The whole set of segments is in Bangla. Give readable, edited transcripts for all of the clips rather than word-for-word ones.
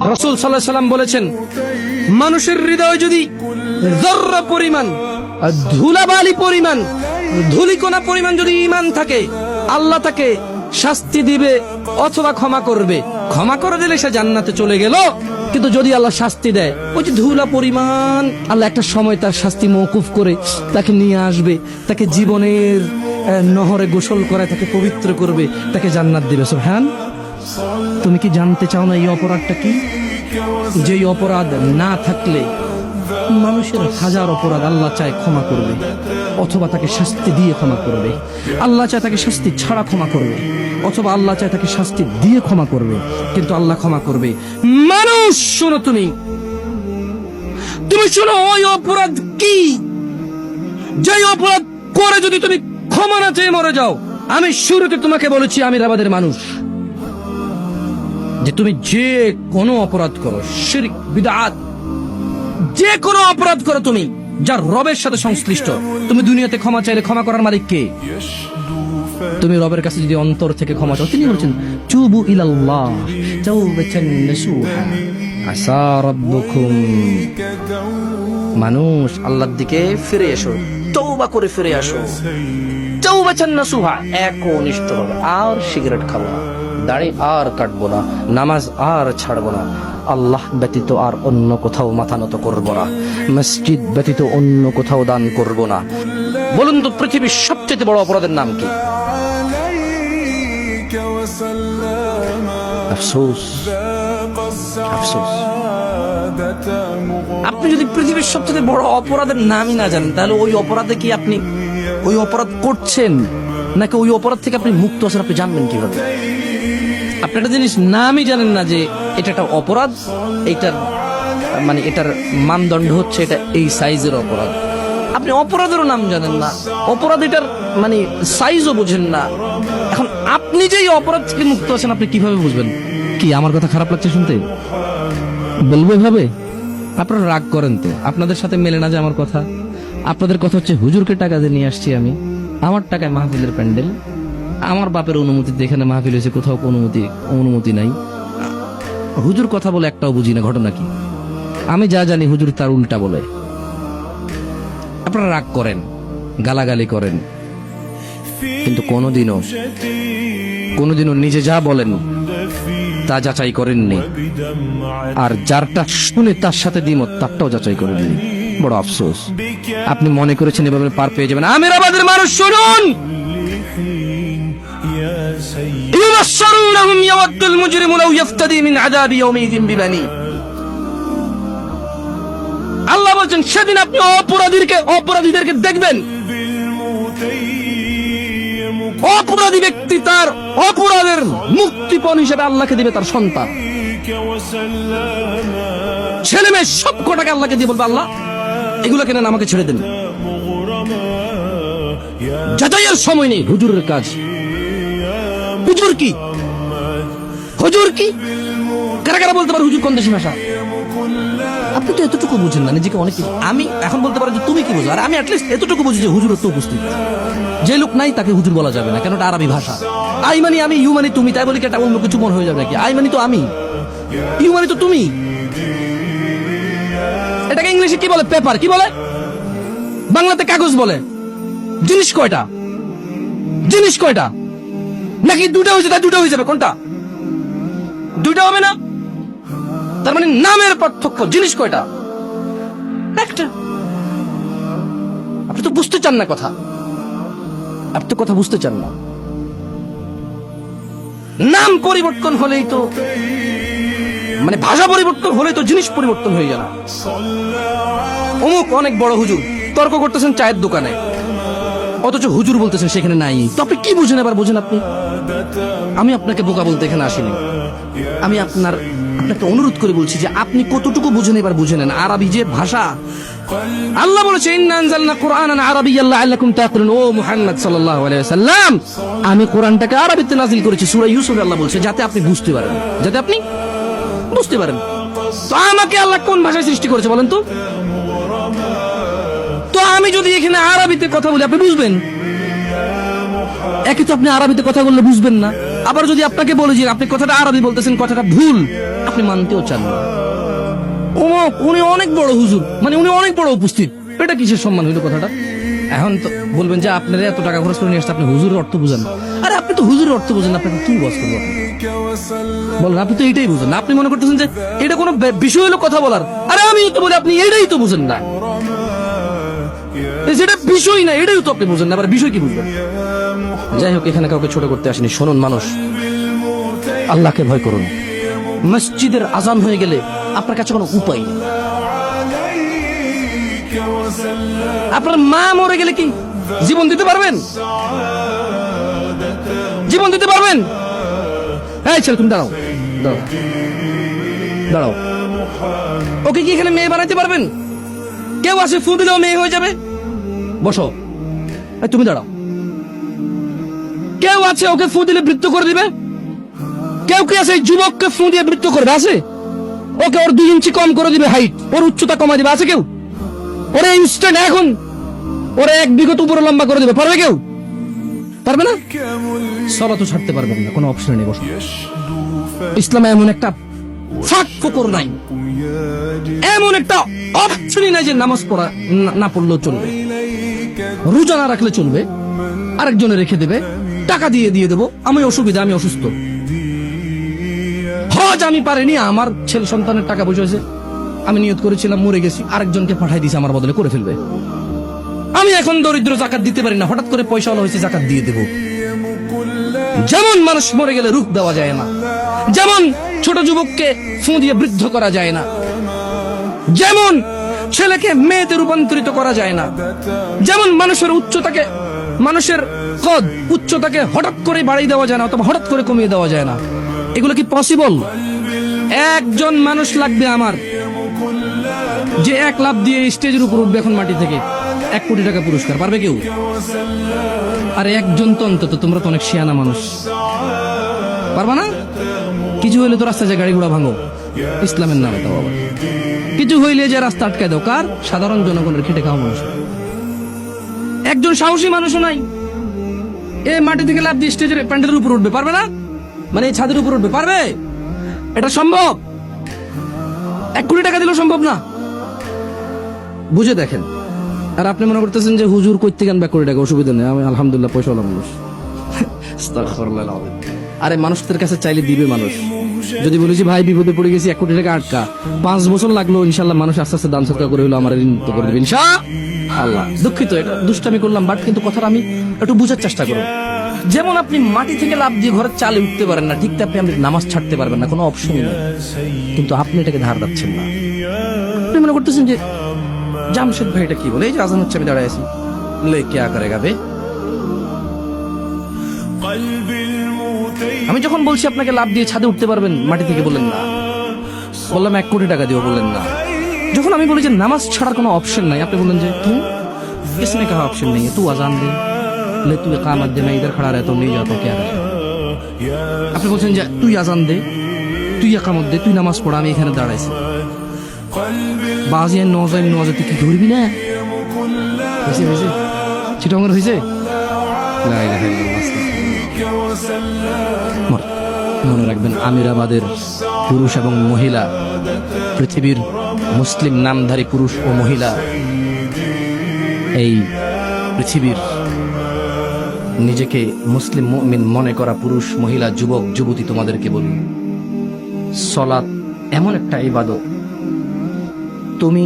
রাসূল সাল্লাল্লাহু আলাইহি ওয়াসাল্লাম বলেছেন, মানুষের হৃদয় যদি যররা পরিমাণ, ধুলাবালি পরিমাণ, ধূলিকণা পরিমাণ যদি ঈমান থাকে, আল্লাহ তাকে শাস্তি দিবে অথবা ক্ষমা করবে। ক্ষমা করে দিলে সে জান্নাতে চলে গেল। কিন্তু যদি আল্লাহ শাস্তি দেয়, ওই যে ধুলা পরিমাণ, আল্লাহ একটা সময় তার শাস্তি মওকুফ করে তাকে নিয়ে আসবে, তাকে জীবনের নহরে গোসল করে তাকে পবিত্র করবে, তাকে জান্নাত দিবে। সুবহান। তুমি কি জানতে চাও না এই অপরাধটা কি? যেই অপরাধ না থাকলে মানুষের হাজার অপরাধ আল্লাহ চায় ক্ষমা করবে, অথবা তাকে শাস্তি দিয়ে ক্ষমা করবে। আল্লাহ চায় তাকে শাস্তি ছাড়া ক্ষমা করবে, অথবা আল্লাহ চায় তাকে শাস্তি দিয়ে ক্ষমা করবে, কিন্তু আল্লাহ ক্ষমা করবে। মানুষ শোনো, তুমি শোনো, ওই অপরাধ কি? যেই অপরাধ করে যদি তুমি ক্ষমা না চেয়ে মরে যাও। আমি শুরুতে তোমাকে বলেছি আমি আমিরাবাদের মানুষ, যে তুমি যে কোনো অপরাধ করো, শিরক, বিদআত, যে কোনো অপরাধ করো তুমি যার রবের সাথে সংশ্লিষ্ট, তুমি দুনিয়াতে ক্ষমা চাইলে ক্ষমা করার মালিক কে? তুমি রবের কাছে যদি অন্তর থেকে ক্ষমা চাও, তিনি বলছেন তুবু ইলাল্লাহ তাওবাতান নাসুহা আসা রাব্বুকুম। মানুষ আল্লাহর দিকে ফিরে এসো, তওবা করে ফিরে আসো, তাওবাতান নাসুহা, একনিষ্ঠভাবে। আর সিগারেট খাবো না, দাড়ি আর কাটবো না, নামাজ আর ছাড়বো না, আল্লাহ ব্যতীত আর অন্য কোথাও মাথা নত করবো না, মসজিদ ব্যতীত অন্য কোথাও দান করব না। বলুন তো পৃথিবীর সবচেয়ে বড় অপরাধের নাম কি? আফসোস, আফসোস। আপনি যদি পৃথিবীর সবচেয়ে বড় অপরাধের নামই না জানেন, তাহলে ওই অপরাধে কি আপনি ওই অপরাধ করছেন নাকি ওই অপরাধ থেকে আপনি মুক্ত আছেন আপনি জানবেন কিভাবে? আপনি একটা জিনিস নামই জানেন না যে এটা একটা অপরাধ, এটার মানে এটার মানদণ্ড হচ্ছে এটা এই সাইজের অপরাধ। আপনি অপরাধেরও নাম জানেন না, অপরাধ এটার মানে সাইজও বুঝেন না। এখন আপনি যে এই অপরাধ থেকে মুক্ত আছেন আপনি কিভাবে বুঝবেন? কি আমার কথা খারাপ লাগছে শুনতে? বলবো এভাবে? আপনারা রাগ করেন তো, আপনাদের সাথে মেলে না যে আমার কথা। আপনাদের কথা হচ্ছে হুজুরকে টাকা দিয়ে নিয়ে আসছি আমি, আমার টাকায় মাহফিলের প্যান্ডেল, আমার বাপের অনুমতিতে এখানে মাহফিল হয়েছে, কোথাও অনুমতি নাই। হুজুর কথা বলে একটাও বুঝি না, ঘটনা কি? আমি যা জানি হুজুর তার উল্টা বলে। আপনারা রাগ করেন, গালাগালি করেন, কিন্তু কোনোদিনও নিজে যা বলেন তা যাচাই করেননি, আর যারটা শুনে তার সাথে দ্বিমত তারটাও যাচাই করেননি। বড় আফসোস। আপনি মনে করেছেন এভাবে পার পেয়ে যাবেন। আমিরাবাদের মানুষ শুনুন, ইউবাশশিরুনহুম ইয়াওয়াদ্দুল মুজরিমু লাউ ইফতাদি মিন আযাবি ইয়াওমিযিন বিবানি। আল্লাহ বলেন সেদিন আপনি অপরাধীদেরকে দেখবেন, অপরাধী ব্যক্তি তার অপরাধের মুক্তিপণ হিসেবে আল্লাহকে দিবে তার সন্তান, ছেলে মেয়ে সব কটাকে আল্লাহকে দিয়ে বলবে আল্লাহ এগুলো কেন আমাকে ছেড়ে দেন। যাচাইয়ের সময় নেই। হুজুরের কাজ, হুজুর কি কারা কারা বলতে পারে হুজুর কোন দেশি ভাষা? আপনি তো এতটুকু বুঝেন না নিজেকে অনেক কিছু। আমি এখন বলতে পারি যে তুমি কি বুঝো, আর আমি অ্যাটলিস্ট এতটুকু বুঝি যে হুজুর তো উপস্থিত। যে লোক নাই তাকে হুজুর বলা যাবে না, কেন এটা আরবি ভাষা। আই মানি আমি, ইউ মানি তুমি, তাই বলি কি এটা অন্য কিছু মনে হয়ে যাবে নাকি? আই মানি তো আমি, ইউ মানি তো তুমি। এটাকে ইংলিশে কি বলে? পেপার। কি বলে? বাংলাতে কাগজ বলে। জিনিস কয়টা? নাকি দুটা হয়েছে তাই দুটা হয়ে যাবে? কোনটা? দুইটা হবে না। তার মানে নামের পার্থক্য। জিনিস কয়টা? একটা। আপনি তো বুঝতে চান না কথা, আপনি তো কথা বুঝতে চান না। নাম পরিবর্তন হলেই তো মানে ভাষা পরিবর্তন হলেই তো জিনিস পরিবর্তন হয়ে যায় না। অমুক অনেক বড় হুজুর, তর্ক করতেছেন চায়ের দোকানে, অথচ হুজুর বলতেছেন সেখানে নাই। তো আপনি কি বুঝেন? এবার বুঝেন আপনি। আমি আপনাকে বোকা বলতে এখানে আসিনি। আমি আপনাকে অনুরোধ করে বলছি যে আপনি কতটুকু বুঝেন এবার বুঝে নেন। আরবি যে ভাষা, আল্লাহ বলেছে ইন্না আনজালনা কুরআনান আরাবিয়্যান লাআল্লাকুম তাআকিলুন। ও মুহাম্মদ সাল্লাল্লাহু আলাইহি ওয়াসাল্লাম, আমি কোরআনটাকে আরবিতে নাযিল করেছি। সূরা ইউসুফে আল্লাহ বলছে যাতে আপনি বুঝতে পারেন, তো আমাকে আল্লাহ কোন ভাষায় সৃষ্টি করেছে বলেন তো? তো আমি যদি এখানে আরবিতে কথা বলি আপনি বুঝবেন? একে তো আপনি আরবিতে কথা বললে বুঝবেন না। আবার যদি আপনাকে বলি যে আপনি কথাটা আরবি বলতেছেন, কথাটা ভুল, আপনি মানতেও চান না। উনি অনেক বড় হুজুর, মানে উনি অনেক বড় উপস্থিত, এটা কিসের সম্মান হইলো কথাটা? এখন তো বলবেন যে আপনারা এত টাকা খরচ করে নিয়ে আসতে, আপনি হুজুরের অর্থ বুঝেন না। আরে আপনি তো হুজুরের অর্থ বুঝেন না, আপনাকে কি বস করবো বলেন? আপনি তো এইটাই বুঝেন না। আপনি মনে করতেছেন যে এটা কোনো বিষয় হলো কথা বলার। আরে আমি তো বলি আপনি এটাই তো বুঝেন না, যেটা বিষয় না এটাই তো আপনি বুঝেন না, আবার বিষয় কি বুঝবেন? যাই হোক, এখানে কাউকে ছোট করতে আসেনি। শুনুন মানুষ, আল্লাহকে ভয় করুন। মসজিদের আজান হয়ে গেলে আপনার কাছে কোনো উপায় নেই। আপনার মা মরে গেলে কি জীবন দিতে পারবেন? জীবন দিতে পারবেন? এই ছেলে, তুমি দাঁড়াও, দাঁড়াও, দাঁড়াও। ওকে কি এখানে মেয়ে বানাইতে পারবেন? কেউ আসে ফু দিলেও মেয়ে হয়ে যাবে? বসো। এই তুমি দাঁড়াও। কেউ আছে ওকে ফু দিলে মৃত্যু করে দিবে? কেউ কি আছে যুবককে ফু দিয়ে মৃত্যু করবে? আছে? ওকে ওর 2 ইঞ্চি কম করে দিবে হাইট, ওর উচ্চতা কমাই দিবে? আছে কেউ? ওরে ইনস্ট্যান্ট এখন ওরে 1 বিঘত উপরে লম্বা করে দিবে? পারবে কেউ? পারবে না। সালাতও ছাড়তে পারবেন না, কোনো অপশন নেই। বসো। ইসলামে এমন একটা ফাঁক ফোকর নাই, এমন একটা অপশনই নাই যে নামাজ পড়া না পড়লেও চলবে, রোজা না রাখলে চলবে, আরেকজনে রেখে দেবে, টাকা দিয়ে দেবো, আমি অসুবিধা, আমি অসুস্থ, হজ আমি পারিনি, আমার ছেলে সন্তানের টাকা পয়সা হয়েছে, আমি নিয়ত করেছিলাম, মরে গেছি, আরেকজনকে পাঠাই দিয়েছে আমার বদলে, করে ফেলবে। আমি এখন দরিদ্র, জাকাত দিতে পারি না, হঠাৎ করে পয়সা হলো হয়েছে, জাকাত দিয়ে দেবো। যেমন মানুষ মরে গেলে রূপ দেওয়া যায় না, যেমন ছোট যুবককে ফু দিয়ে বৃদ্ধ করা যায় না, যেমন ছেলেকে মেয়েতে রূপান্তরিত করা যায় না, যেমন মানুষের উচ্চতাকে, মানুষের কদ উচ্চতাকে হঠাৎ করে বাড়িয়ে দেওয়া যায় না, অথবা হঠাৎ করে কমিয়ে দেওয়া যায় না। এগুলো কি পসিবল? একজন মানুষ লাগবে আমার, যে 1 লাফ দিয়ে স্টেজের উপর উঠবে এখন মাটি থেকে, 1 কোটি টাকা পুরস্কার। পারবে কেউ? আরে একজন তো অন্তত, তোমরা তো অনেক শিয়ানা মানুষ, পারবা না? কিছু হইলে তো রাস্তায় যে গাড়ি ঘোড়া ভাঙো, ইসলামের নামে। তাও আবার কিছু হইলে যে রাস্তা আটকায় দাও, কার? সাধারণ জনগণের, খেটে খাওয়া মানুষ। একজন সাহসী মানুষও নাই, এ মাটি থেকে লাফ দিয়ে স্টেজের প্যান্ডেলের উপর উঠবে? পারবে না? মানে এই ছাদের উপর উঠবে? পারবে? এটা সম্ভব? 1 কোটি টাকা দিলেও সম্ভব না। বুঝে দেখেন। আর আপনি মনে করতেছেন যে হুজুর কইতে গান 1 কোটি টাকা, অসুবিধা নেই, আমি আলহামদুলিল্লাহ পয়সাওয়ালা মানুষ। আরে মানুষদের কাছে চাইলে দিবে মানুষ। যদি বলেছি ভাই বিপদে পড়ে গেছি, 1 কোটি টাকা আটকা, 5 বছর লাগলো, ইনশাল্লাহ মানুষ আস্তে আস্তে দান সদকা করে হলো আমার ঋণ মুক্ত করে দেবে ইনশাআল্লাহ। দুঃখিত, এটা দুষ্টামি করলাম, বাট কিন্তু কথাটা আমি একটু বুঝার চেষ্টা করব। যেমন আপনি মাটি থেকে লাফ দিয়ে ঘরের চালে উঠতে পারেন না, ঠিক তেমনি আপনি নামাজ ছাড়তে পারবেন না, কোনো অপশনই নেই। কিন্তু আপনি এটাকে ধার দিচ্ছেন না। আপনি মনে করতেছেন যে জামশেদ ভাই এটা কি বলে, এই যে আজান হচ্ছে আমি দাঁড়ায় আছি, লে কে করেগা বে। আমি যখন বলছি আপনাকে লাফ দিয়ে ছাদে উঠতে পারবেন মাটি থেকে, বললেন না। বললাম 1 কোটি টাকা দিও, বললেন না। যখন আমি বলি যে নামাজ ছাড়ার কোনো অপশন নাই, আপনি বললেন যে তুই কিসনে কাহা অপশন নেই, তুই আজান দে, ले तू इकामत दे, मैं इधर खड़ा रहता हूँ, नहीं जाता हूँ, क्या है? আপনি বলছেন যে তুই আজান দে, তুই ইকামত দে, তুই নামাজ পড়া, আমি এখানে দাঁড়াইছি। বাজিয়ে নজে তুই কি ধরবি না? হয়েছে হয়েছে, চিটাঙ্গের হয়েছে। মনে রাখবেন, আমিরাবাদের পুরুষ এবং মহিলা, পৃথিবীর মুসলিম নামধারী পুরুষ ও মহিলা, এই পৃথিবীর নিজেকে মুসলিম মুমিন মনে করা পুরুষ, মহিলা, যুবক, যুবতী, তোমাদেরকে বলি, সালাত এমন একটা ইবাদত, তুমি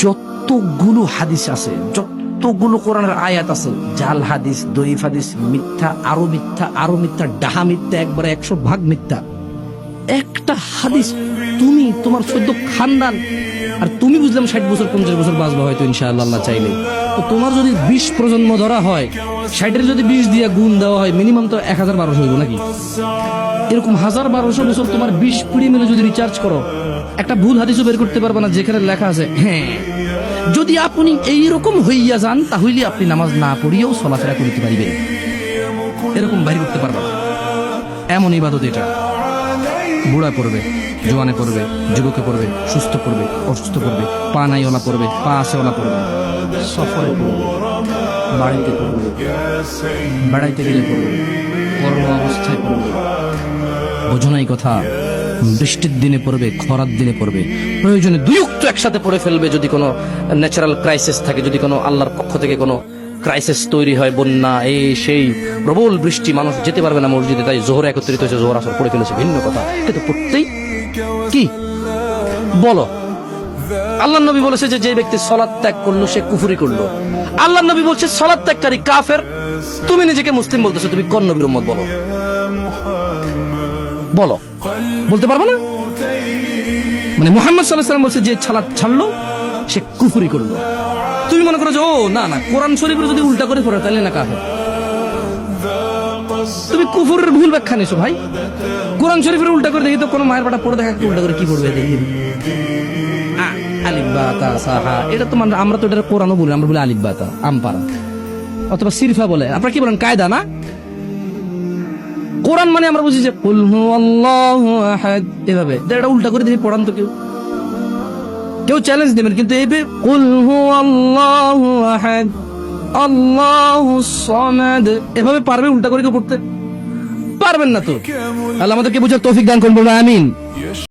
যতগুলো হাদিস আছে, যতগুলো কোরআনের আয়াত আছে, জাল হাদিস, দইফ হাদিস, মিথ্যা, আরো মিথ্যা, আরো মিথ্যা, ডাহা মিথ্যা, একবারে 100 ভাগ মিথ্যা, একটা হাদিস তুমি, তোমার 14 খানদান, আর তুমি বুঝলাম 60 বছর 50 বছর বাঁচবা হয়তো ইনশাআল্লাহ, আল্লাহ চাইলে। তো তোমার যদি 20 প্রজন্ম ধরা হয়, 60-এর যদি 20 দিয়ে গুণ দেওয়া হয়, মিনিমাম তো 1000-1200 হইব নাকি? এরকম 1000-1200 বছর তোমার 20 পিড়ি মিলে যদি রিচার্জ করো, একটা ভুল হাদিসও বের করতে পারবে না যেখানে লেখা আছে হ্যাঁ। যদি আপনি এইরকম হইয়া যান, তাহলে আপনি নামাজ না পড়িয়েও চলাফেরা করতে পারবেন, এরকম বাইরে করতে পারবে না। এমন ইবাদত এটা। বুড়া পড়বে, জোয়ানে পড়বে, যুবকে পড়বে, সুস্থ পড়বে, অসুস্থ পড়বে, পা নাইওয়ালা পড়বে, পা আছেওয়ালা পড়বে, সফরে পড়বে, বাড়িতে পড়বে, বেড়াইতে গেলে পড়বে, কর্ম অবস্থায় পড়বে, বোঝো না এই কথা? বৃষ্টির দিনে পড়বে, খরার দিনে পড়বে, প্রয়োজনে দুই উক্ত একসাথে পড়ে ফেলবে। যদি কোনো ন্যাচারাল ক্রাইসিস থাকে, যদি কোনো আল্লাহর পক্ষ থেকে কোনো ক্রাইসিস তৈরি হয়, বন্যা, এই সেই প্রবল বৃষ্টি, মানুষ যেতে পারবে না মসজিদে, তাই জোহর একত্রিত হয়েছে, জোহর আসর পড়ে ফেলেছে, ভিন্ন কথা, কিন্তু পড়তেই কি বলো। আল্লাহ নবী বলেছে যে যে ব্যক্তি সালাত ত্যাগ করলো সে কুফরি করলো। আল্লাহ নবী বলছে সালাত ত্যাগকারী কাফের। তুমি নিজেকে মুসলিম বলতেছো, তুমি কোন নবীর উম্মত বলো? বলো, বলতে পারবো না? মানে মুহাম্মদ সাল্লাল্লাহু আলাইহি ওয়াসাল্লাম বলছে যে সালাত ছাড়লো সে কুফরি করলো। তুমি মনে করো যে ও না না, কোরআন শরীফের যদি উল্টা করে পড়ে তাহলে না কাফের। তুমি কুফরের ভুল ব্যাখ্যা নিছো ভাই। কোরআন শরীফের উল্টা করে দেখি তো, কোন মায়ের পাটা পড়ে দেখা উল্টা করে কি পড়বে দেখি। আলিফ বা তা সাহা, এটা তো মানে আমরা তো এটা কোরআনও বলি, আমরা বলি আলিফ বা তা আমপারা, অথবা সিরফা বলে। আপনারা কি বলেন? কায়দা না? কোরআন মানে আমরা বুঝি যে কুল হুয়াল্লাহু আহাদ, এভাবে। এটা উল্টা করে দেখি পড়ান তো কেউ, কেউ চ্যালেঞ্জ দেবেন, কিন্তু এইভাবে কুল হুয়াল্লাহু আহাদ আল্লাহুস সামাদ এভাবে পারবে উল্টা করে কেউ পড়তে? পারবেন না তো। আল্লাহ আমাদেরকে বুঝার তৌফিক দান করুন, আমিন।